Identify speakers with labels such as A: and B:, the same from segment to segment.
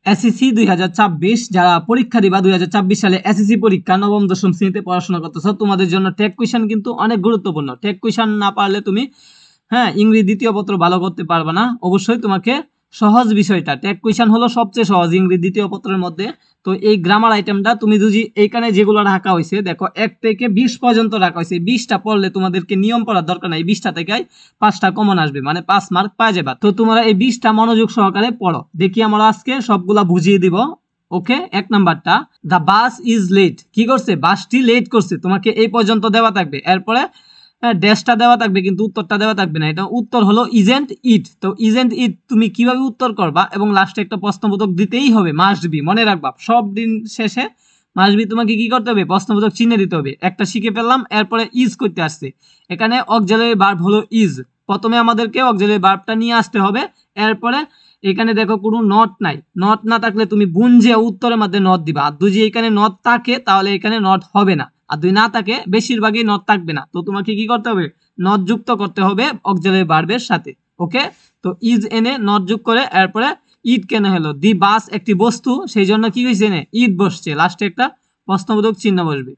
A: SSC 2026 যারা পরীক্ষা দিবা 2026 সালে এসএসসি পরীক্ষা নবম দশম শ্রেণীতে পড়াশোনা করতেছো, তোমাদের জন্য টেক কোয়েশ্চেন কিন্তু অনেক গুরুত্বপূর্ণ। টেক কোয়েশ্চেন না পারলে তুমি ইংরেজি দ্বিতীয় পত্র ভালো করতে পারবে না। অবশ্যই তোমাকে সহজ বিষয়টা, টেক কোয়েশ্চেন হলো সবচেয়ে সহজ ইংরেজি দ্বিতীয় পত্রের মধ্যে। তো এই গ্রামার আইটেমটা তুমি যদি এইখানে যেগুলো রাখা হয়েছে দেখো 1 থেকে 20 পর্যন্ত রাখা হয়েছে, 20টা পড়লে তোমাদেরকে নিয়ম পড়ার দরকার নাই, 20টা থেকে 5টা কমন আসবে, মানে 5 মার্ক পাওয়া যাবে। তো তোমরা এই 20টা মনোযোগ সহকারে পড়ো। দেখি আমরা আজকে সবগুলা বুঝিয়ে দিব। ওকে, 1 নাম্বারটা, দ্য বাস ইজ লেট। কি করছে? বাসটি লেট করছে, তোমাকে এই পর্যন্ত দেওয়া থাকবে। এরপরে ড্যাশটা দেওয়া থাকবে কিন্তু উত্তরটা দেওয়া থাকবে না। এটা উত্তর হলো ইজেন্ট ইট। তো ইজেন্ট ইট তুমি কিভাবে উত্তর করবা, এবং লাস্টে একটা প্রশ্নবোধক দিতেই হবে, মাস্ট বি। মনে রাখবা সব দিন শেষে মাস্ট বি তোমাকে কি করতে হবে? প্রশ্নবোধক চিহ্ন দিতে হবে। একটা শিখে ফেললাম। এরপরে ইজ করতে আসছে, এখানে অক্সিলারি ভার্ব হলো ইজ। প্রথমে আমাদেরকে অক্সিলারি ভার্বটা নিয়ে আসতে হবে। এরপরে এখানে দেখো কোনো নট নাই, নট না থাকলে তুমি বুঝে উত্তরের মধ্যে নট দিবা। আর যদি এখানে নট থাকে তাহলে এখানে নট হবে না, আর দুই না থাকে বেশিরভাগই নট থাকবে না। তো তোমাকে কি করতে হবে? নট যুক্ত করতে হবে অক্সিলারি ভার্বের সাথে। ওকে, তো ইজ এনে নট যোগ করে এরপরে ইট কেন হলো? দি বাস একটি বস্তু, সেই জন্য কি হয়েছে? এনে ইট বসছে, লাস্টে একটা প্রশ্নবোধক চিহ্ন বসবে।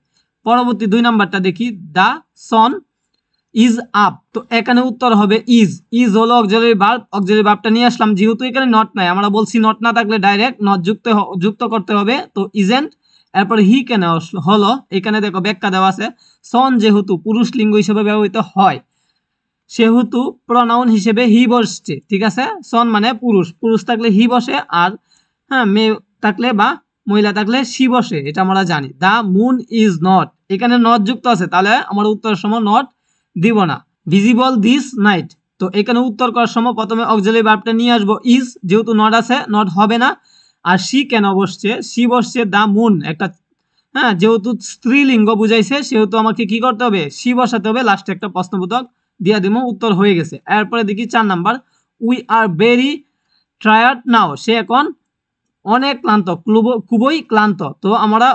A: পরবর্তী 2 নাম্বারটা দেখি, দা সন ইজ আপ। তো এখানে উত্তর হবে ইজ। ইজ হলো অক্সিলারি ভার্ব, অক্সিলারি ভার্বটা নিয়ে আসলাম। যেহেতু এখানে নট নাই, আমরা বলছি নট না থাকলে ডাইরেক্ট নট যুক্ত করতে হবে। তো ইজেন্ট, এরপরে হি কেন হলো? এখানে দেখো ব্যাখ্যা দেওয়া আছে। সন যেহেতু পুরুষ লিঙ্গ হিসেবে ব্যবহৃত হয়, সেহেতু প্রনাউন হিসেবে হি বসছে। ঠিক আছে, সন মানে পুরুষ, পুরুষ থাকলে হি বসে, আর মেয়ে থাকলে বা মহিলা থাকলে সি বসে, এটা আমরা জানি। দা মুন ইজ নট, এখানে নট যুক্ত আছে, তাহলে আমার উত্তরের সময় নট দিব না। ভিজিবল দিস নাইট, তো এখানে উত্তর করার সময় প্রথমে অক্সিলারি ভার্বটা নিয়ে আসবো ইজ, যেহেতু নট আছে নট হবে না। আর সি কেন বসছে? সি বসছে দা মুন, একটা যেহেতু স্ত্রীলিঙ্গ বুঝাইছে, সেহেতু আমাকে কি করতে হবে? সি বসাতে হবে, লাস্টে একটা প্রশ্নবোধক দিয়া দিব, উত্তর হয়ে গেছে। এরপরে দেখি 4 number, we are very tired now. সে এখন অনেক ক্লান্ত, খুবই ক্লান্ত। তো আমরা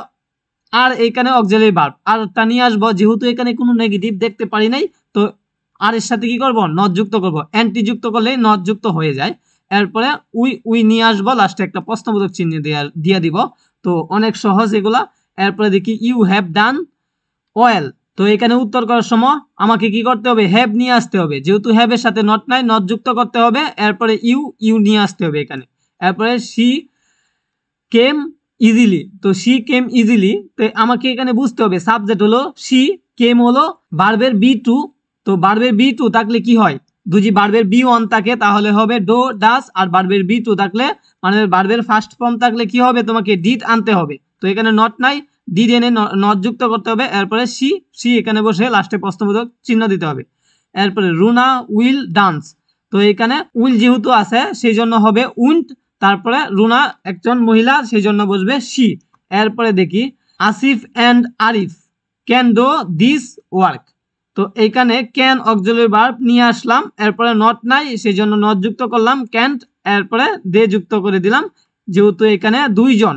A: আর এখানে অক্সিলারি ভার্ব আরটা নিয়ে আসবো, যেহেতু এখানে কোনো নেগেটিভ দেখতে পারি নাই, তো আর এর সাথে কি করব? নট যুক্ত করব। অ্যান্টি যুক্ত করলে নট যুক্ত হয়ে যায়। এরপরে উই নিয়ে আসবো, লাস্টে একটা প্রশ্নবোধক চিহ্ন দিয়ে দিব। তো অনেক সহজ এগুলা। এরপরে দেখি ইউ হ্যাভ ডান ওয়েল। তো এখানে উত্তর করার সময় আমাকে কি করতে হবে? হ্যাভ নিয়ে আসতে হবে, যেহেতু হ্যাভ এর সাথে নট নাই, নট যুক্ত করতে হবে। এরপরে ইউ নিয়ে আসতে হবে এখানে। এরপরে সি কেম ইজিলি, তো সি কেম ইজিলি, তো আমাকে এখানে বুঝতে হবে সাবজেক্ট হলো সি, কেম হলো ভার্বের বি টু। তো ভার্বের বি টু থাকলে কি হয়? যদি ভার্বের বি ওয়ান থাকে তাহলে হবে ডো ডাস, আর ভার্বের বি টু থাকলে মানে ভার্বের ফার্স্ট ফর্ম থাকলে কি হবে? তোমাকে ডিড আনতে হবে। তো এখানে নট নাই, ডিড এনে নট যুক্ত করতে হবে। এরপরে সি এখানে বসে লাস্টে প্রশ্নবোধক চিহ্ন দিতে হবে। এরপরে রুনা উইল ডান্স, তো এখানে উইল যেহেতু আছে সেই জন্য হবে উইন্ট। তারপরে রুনা একজন মহিলা, সেই জন্য বসবে সি। এরপরে দেখি Asif and Arif can do this work. তো এইখানে ক্যান অক্সিলারি ভার্ব নিয়ে আসলাম, এরপরে নট নাই সেই জন্য নট যুক্ত করলাম ক্যান্ট, এরপরে দে যুক্ত করে দিলাম। যেহেতু এখানে দুইজন,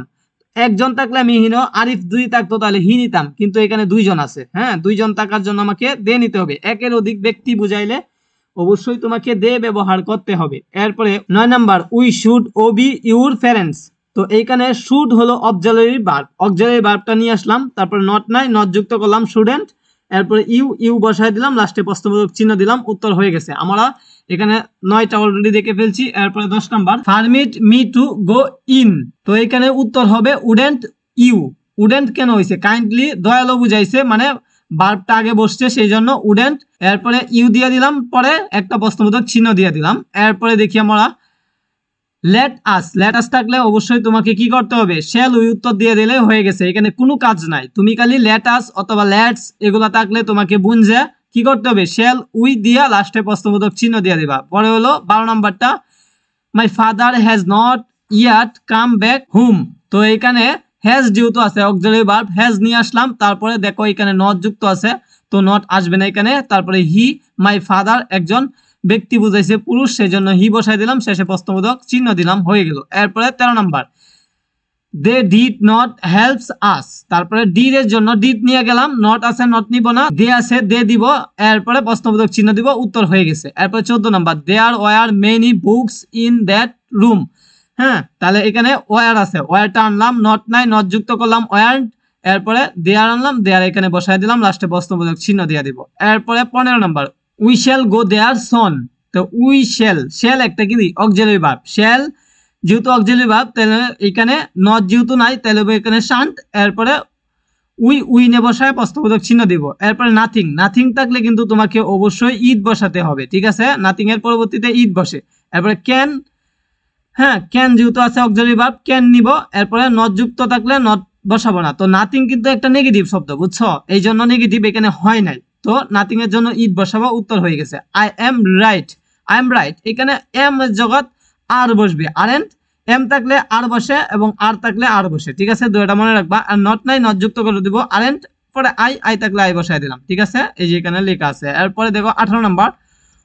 A: একজন থাকলে আমি হিনো, আরিফ 2 থাকতো তাহলে হি নিতাম, কিন্তু এখানে দুইজন আছে, দুইজন থাকার জন্য আমাকে দে নিতে হবে। একের অধিক ব্যক্তি বুঝাইলে অবশ্যই তোমাকে দে ব্যবহার করতে হবে। এরপরে 9 number, we should Obi your parents. তো এইখানে শুড হলো অক্সিলারি ভার্ব, অক্সিলারি ভার্বটা নিয়ে আসলাম, তারপরে নট নাই, নট যুক্ত করলাম স্টুডেন্ট। এরপরে ইউ বসাই দিলাম, লাস্টে প্রশ্নবোধক চিহ্ন দিলাম, উত্তর হয়ে গেছে। আমরা এখানে 9টা অলরেডি দেখে ফেলছি। এরপরে 10 number, permit me to go in. তো এখানে উত্তর হবে উডেন্ট ইউ। উডেন্ট কেন হয়েছে? কাইন্ডলি দয়ালু বুঝাইছে, মানে ভার্বটা আগে বসছে সেই জন্য উডেন্ট। এরপরে ইউ দিয়ে দিলাম, পরে একটা প্রশ্নবোধক চিহ্ন দিয়ে দিলাম। এরপরে দেখি আমরা লেট আস থাকলে অবশ্যই তোমাকে কি করতে হবে? শ্যাল উই উত্তর দিয়ে দিলে হয়ে গেছে, এখানে কোনো কাজ নাই। তুমি খালি লেট আস অথবা লেটস এগুলা থাকলে তোমাকে বুঝে কি করতে হবে? শ্যাল উই দিয়া লাস্টে প্রশ্নবোধক চিহ্ন দিয়ে দিবা। পরে হলো 12 নাম্বারটা, my father has not yet come back home. তো এখানে হ্যাজ যেহেতু আছে অক্সিলারি ভার্ব, হ্যাজ নিয়ে আসলাম, তারপরে দেখো এখানে নট যুক্ত আছে, তো নট আসবে না এখানে। তারপরে হি, মাই ফাদার একজন ব্যক্তি বুঝাইছে পুরুষ, সেই জন্য হি বসাই দিলাম, শেষে প্রশ্নবোধক চিহ্ন দিলাম, হয়ে গেল। এরপরে 13 number, they did not helps us. তারপরে ডিড এর জন্য ডিড নিয়ে গেলাম, নট আছে নট নিব না, দে আছে দে দিব, এরপরে প্রশ্নবোধক চিহ্ন দিব, উত্তর হয়ে গেছে। এরপরে 14 number, there were many books in that room. হ্যাঁ, তাহলে এখানে ওয়ার আছে, ওয়ারটা আনলাম, নট নাই, নট যুক্ত করলাম ওয়ার, এরপরে দেয়ার আনলাম, দেয়ার এখানে বসাই দিলাম, লাস্টে প্রশ্নবোধক চিহ্ন দিয়ে দিব। এরপরে 15 নাম্বার, উই শ্যাল গো দেয়ার সন। তো উই শ্যাল, শ্যাল একটা কি অক্সিলারি ভার্ব, শ্যাল যেহেতু অক্সিলারি ভার্ব তাহলে এখানে নট যেহেতু নাই তাহলে এখানে শান্ট, এরপরে উই নে বসায় প্রশ্নবোধক চিহ্ন দিব। এরপরে নাথিং, নাথিং থাকলে কিন্তু তোমাকে অবশ্যই ঈদ বসাতে হবে, ঠিক আছে, নাথিং এর পরবর্তীতে ঈদ বসে। এরপরে ক্যান, হ্যাঁ ক্যান যেহেতু আছে অক্সিলারি ভার্ব ক্যান নিব, এরপরে নট যুক্ত থাকলে নট বসাবো না। তো নাথিং কিন্তু একটা নেগেটিভ শব্দ, বুঝছো, এই জন্য নেগেটিভ এখানে হয় নাই, তো নাথিং এর জন্য ঈদ বসাবো, উত্তর হয়ে গেছে। I am right, I am right, এখানে এম জগৎ আর বসবে, আরেন্ট, এম থাকলে আর বসে এবং আর থাকলে আর বসে, ঠিক আছে, দুইটা মনে রাখবা। আর নট নাই, নট যুক্ত করে দিব, আরেন্ট পরে আই থাকলে আই বসাই দিলাম, ঠিক আছে, এই যে এখানে লেখা আছে। এরপরে দেখো 18 number,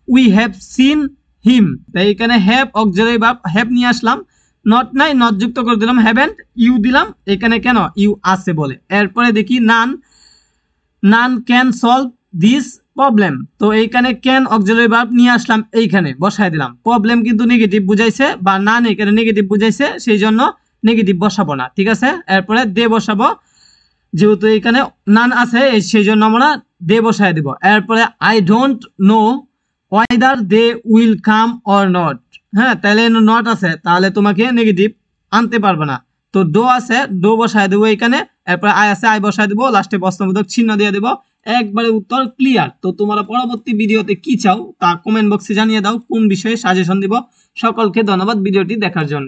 A: we have seen him, তাই এখানে হ্যাভ অক্সিলারি ভার্ব হ্যাভ নিয়ে আসলাম, নট নাই, নট যুক্ত করে দিলাম, হ্যাভেন্ট, ইউ দিলাম এখানে কেন, ইউ আছে বলে। এরপরে দেখি none, none can solve this problem, তো এইখানে ক্যান অক্সিলারি ভার্ব নিয়ে আসলাম, এইখানে বসাই দিলাম, প্রবলেম কিন্তু নেগেটিভ বুঝাইছে বা নান এখানে নেগেটিভ বুঝাইছে, সেই জন্য নেগেটিভ বসাবো না, ঠিক আছে। এরপরে দে বসাবো, যেহেতু এখানে নান আছে সেই জন্য আমরা দে বসাই দিব। এরপরে I don't know whether they will come or not, হ্যাঁ তাহলে নট আছে তাহলে তোমাকে নেগেটিভ আনতে পারবে না, তো ডো আছে, ডো বসাই দেবো এখানে, এরপরে আই আছে আই বসাই দেবো, লাস্টে প্রশ্নবোধক চিহ্ন দিয়ে দেবো, একবারে উত্তর ক্লিয়ার। তো তোমরা পরবর্তী ভিডিওতে কি চাও তা কমেন্ট বক্সে জানিয়ে দাও, কোন বিষয়ে সাজেশন দিব। সকলকে ধন্যবাদ ভিডিওটি দেখার জন্য।